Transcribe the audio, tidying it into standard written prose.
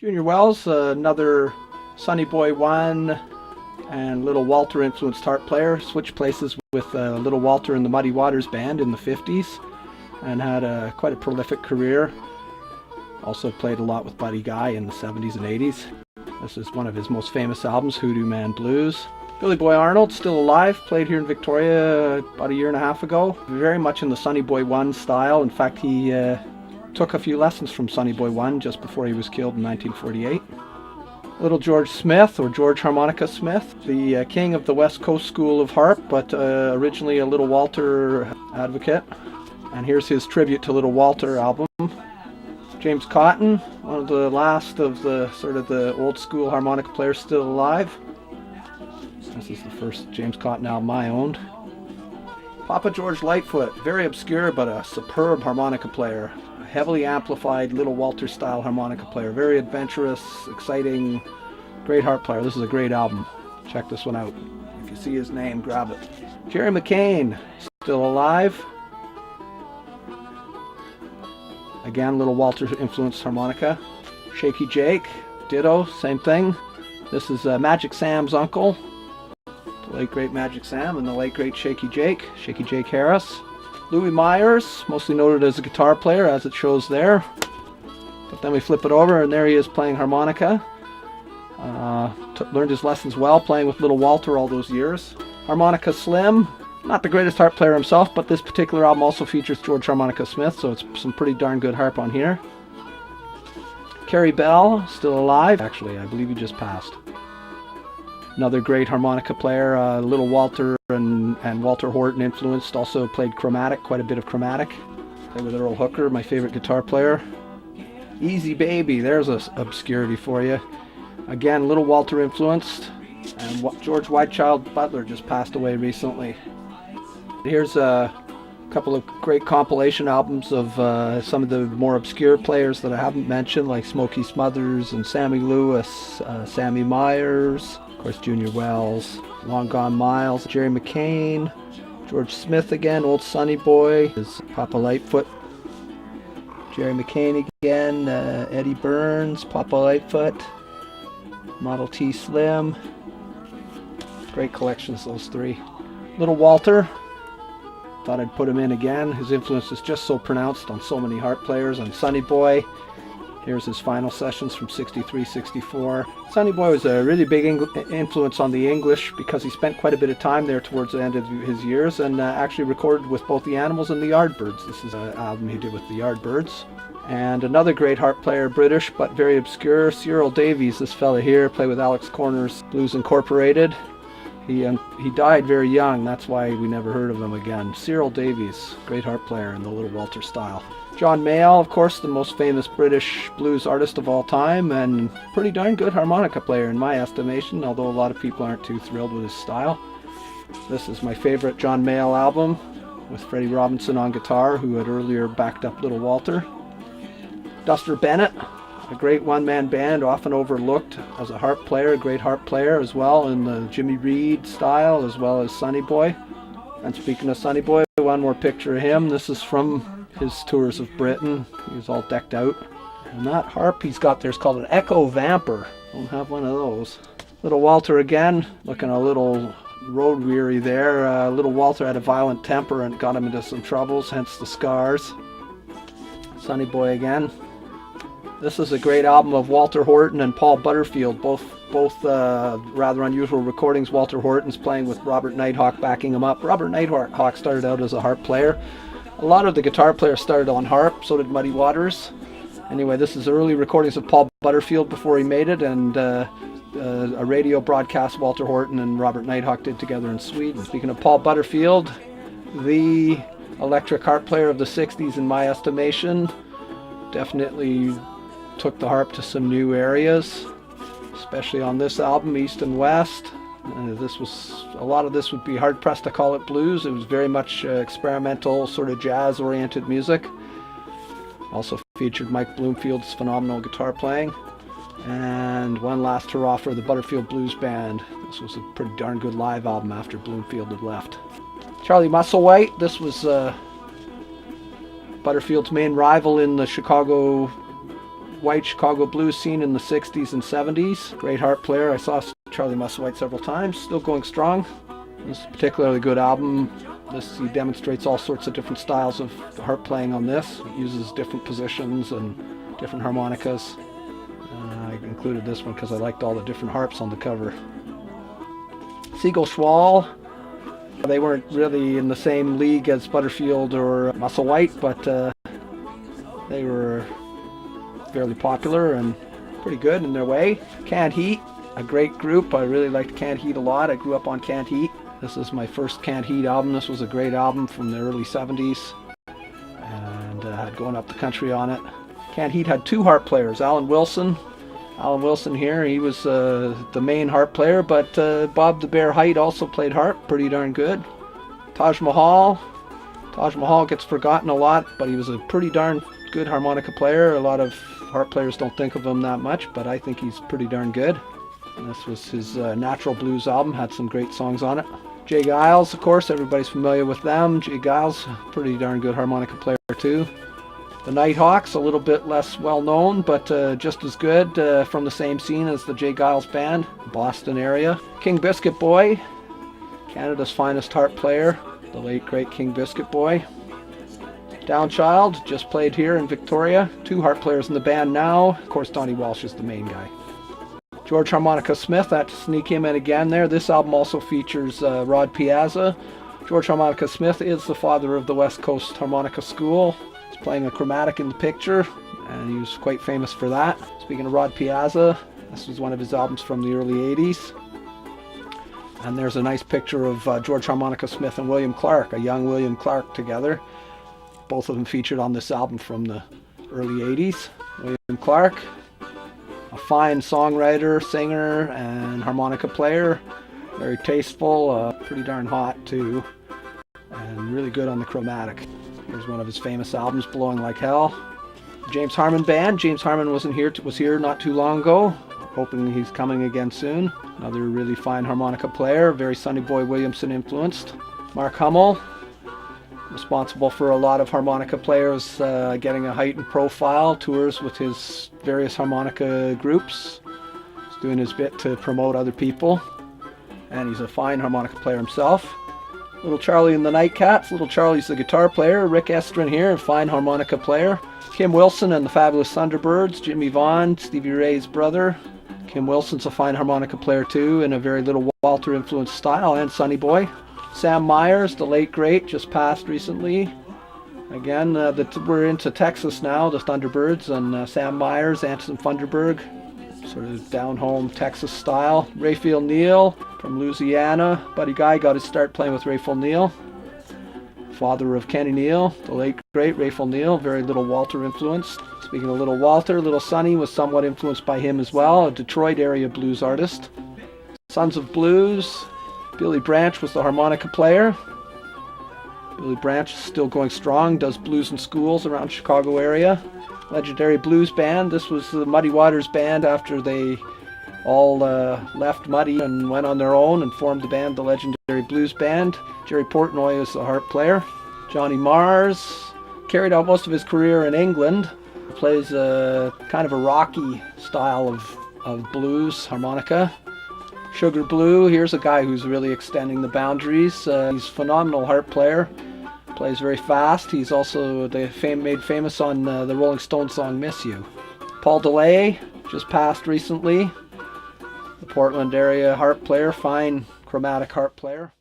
Junior Wells, another Sonny Boy 1 and Little Walter influenced harp player, switched places with Little Walter in the Muddy Waters band in the 50s and had quite a prolific career. Also played a lot with Buddy Guy in the 70s and 80s. This is one of his most famous albums, Hoodoo Man Blues. Billy Boy Arnold, still alive, played here in Victoria about a year and a half ago. Very much in the Sonny Boy 1 style. In fact, he took a few lessons from Sonny Boy 1 just before he was killed in 1948. Little George Smith, or George Harmonica Smith, the king of the West Coast School of Harp, but originally a Little Walter advocate. And here's his tribute to Little Walter album. James Cotton, one of the last of the sort of the old school harmonica players still alive. This is the first James Cotton album I owned. Papa George Lightfoot, very obscure but a superb harmonica player. A heavily amplified Little Walter style harmonica player. Very adventurous, exciting, great harp player. This is a great album. Check this one out. If you see his name, grab it. Jerry McCain, still alive. Again, Little Walter influenced harmonica. Shaky Jake, ditto, same thing. This is Magic Sam's uncle. The late great Magic Sam and the late great Shaky Jake Harris. Louis Myers, mostly noted as a guitar player as it shows there. But then we flip it over and there he is playing harmonica. Learned his lessons well playing with Little Walter all those years. Harmonica Slim, not the greatest harp player himself, but this particular album also features George Harmonica Smith, so it's some pretty darn good harp on here. Kerry Bell, still alive. Actually, I believe he just passed. Another great harmonica player, Little Walter and Walter Horton influenced, also played chromatic, quite a bit of chromatic. Played with Earl Hooker, my favorite guitar player. Easy Baby, there's a obscurity for you. Again, Little Walter influenced, and George Whitechild Butler just passed away recently. Here's a couple of great compilation albums of some of the more obscure players that I haven't mentioned, like Smokey Smothers and Sammy Lewis, Sammy Myers, of course Junior Wells, Long Gone Miles, Jerry McCain, George Smith again, Old Sonny Boy, is Papa Lightfoot, Jerry McCain again, Eddie Burns, Papa Lightfoot, Model T Slim. Great collections, those three. Little Walter, thought I'd put him in again. His influence is just so pronounced on so many harp players. And Sonny Boy, here's his final sessions from 63, 64. Sonny Boy was a really big influence on the English because he spent quite a bit of time there towards the end of his years and actually recorded with both the Animals and the Yardbirds. This is an album he did with the Yardbirds. And another great harp player, British but very obscure, Cyril Davies, this fella here, played with Alex Corner's Blues Incorporated. He died very young, that's why we never heard of him again. Cyril Davies, great harp player in the Little Walter style. John Mayall, of course, the most famous British blues artist of all time, and pretty darn good harmonica player in my estimation, although a lot of people aren't too thrilled with his style. This is my favorite John Mayall album, with Freddie Robinson on guitar, who had earlier backed up Little Walter. Duster Bennett, a great one-man band, often overlooked as a harp player, a great harp player as well in the Jimmy Reed style, as well as Sonny Boy. And speaking of Sonny Boy, one more picture of him. This is from his tours of Britain. He was all decked out. And that harp he's got there is called an Echo Vamper. Don't have one of those. Little Walter again, looking a little road weary there. Little Walter had a violent temper and got him into some troubles, hence the scars. Sonny Boy again. This is a great album of Walter Horton and Paul Butterfield, both rather unusual recordings. Walter Horton's playing with Robert Nighthawk backing him up. Robert Nighthawk started out as a harp player. A lot of the guitar players started on harp, so did Muddy Waters. Anyway, this is early recordings of Paul Butterfield before he made it, and a radio broadcast Walter Horton and Robert Nighthawk did together in Sweden. Speaking of Paul Butterfield, the electric harp player of the 60s in my estimation, definitely took the harp to some new areas, especially on this album, East and West. A lot of this would be hard pressed to call it blues. It was very much experimental, sort of jazz oriented music. Also featured Mike Bloomfield's phenomenal guitar playing. And one last hurrah for the Butterfield Blues Band. This was a pretty darn good live album after Bloomfield had left. Charlie Musselwhite, this was Butterfield's main rival in the Chicago Musselwhite Chicago blues scene in the 60s and 70s. Great harp player. I saw Charlie Musselwhite several times, still going strong. This is a particularly good album. He demonstrates all sorts of different styles of harp playing on this. He uses different positions and different harmonicas. I included this one because I liked all the different harps on the cover. Siegel Schwall. They weren't really in the same league as Butterfield or Musselwhite, but they were fairly popular and pretty good in their way. Canned Heat, a great group. I really liked Canned Heat a lot. I grew up on Canned Heat. This is my first Canned Heat album. This was a great album from the early 70s, and had Going Up the Country on it. Canned Heat had two harp players, Alan Wilson here, he was the main harp player, but Bob the Bear Height also played harp, pretty darn good. Taj Mahal gets forgotten a lot, but he was a pretty darn good harmonica player. A lot of harp players don't think of him that much, but I think he's pretty darn good. And this was his Natural Blues album, had some great songs on it. Jay Giles, of course, everybody's familiar with them. Jay Giles, pretty darn good harmonica player too. The Nighthawks, a little bit less well known, but just as good, from the same scene as the Jay Giles Band, Boston area. King Biscuit Boy, Canada's finest harp player, the late great King Biscuit Boy. Downchild, just played here in Victoria. Two harp players in the band now. Of course, Donnie Walsh is the main guy. George Harmonica Smith, had to sneak him in again there. This album also features Rod Piazza. George Harmonica Smith is the father of the West Coast Harmonica School. Playing a chromatic in the picture, and he was quite famous for that. Speaking of Rod Piazza, this was one of his albums from the early 80s. And there's a nice picture of George Harmonica Smith and William Clark, a young William Clark together. Both of them featured on this album from the early 80s. William Clark, a fine songwriter, singer, and harmonica player. Very tasteful, pretty darn hot too, and really good on the chromatic. Here's one of his famous albums, Blowing Like Hell. James Harmon Band. James Harmon was here not too long ago. Hoping he's coming again soon. Another really fine harmonica player, very Sonny Boy Williamson influenced. Mark Hummel, responsible for a lot of harmonica players getting a heightened profile, tours with his various harmonica groups. He's doing his bit to promote other people, and he's a fine harmonica player himself. Little Charlie and the Nightcats. Little Charlie's the guitar player. Rick Estrin here, a fine harmonica player. Kim Wilson and the Fabulous Thunderbirds. Jimmy Vaughn, Stevie Ray's brother. Kim Wilson's a fine harmonica player too, in a very Little Walter influenced style, and Sonny Boy. Sam Myers, the late great, just passed recently. Again, we're into Texas now, the Thunderbirds, and Sam Myers, Anson Funderburg. Sort of down-home Texas style. Raphael Neal from Louisiana. Buddy Guy got his start playing with Raphael Neal. Father of Kenny Neal, the late great Raphael Neal, very Little Walter influenced. Speaking of Little Walter, Little Sonny was somewhat influenced by him as well, a Detroit area blues artist. Sons of Blues, Billy Branch was the harmonica player. Billy Branch is still going strong, does blues in schools around Chicago area. Legendary blues band. This was the Muddy Waters band after they all left Muddy and went on their own and formed the band, the Legendary Blues Band. Jerry Portnoy is the harp player. Johnny Mars carried out most of his career in England. Plays a kind of a rocky style of blues harmonica. Sugar Blue, here's a guy who's really extending the boundaries. He's a phenomenal harp player. Plays very fast. He's also made famous on the Rolling Stones song Miss You. Paul DeLay, just passed recently. The Portland area harp player, fine chromatic harp player.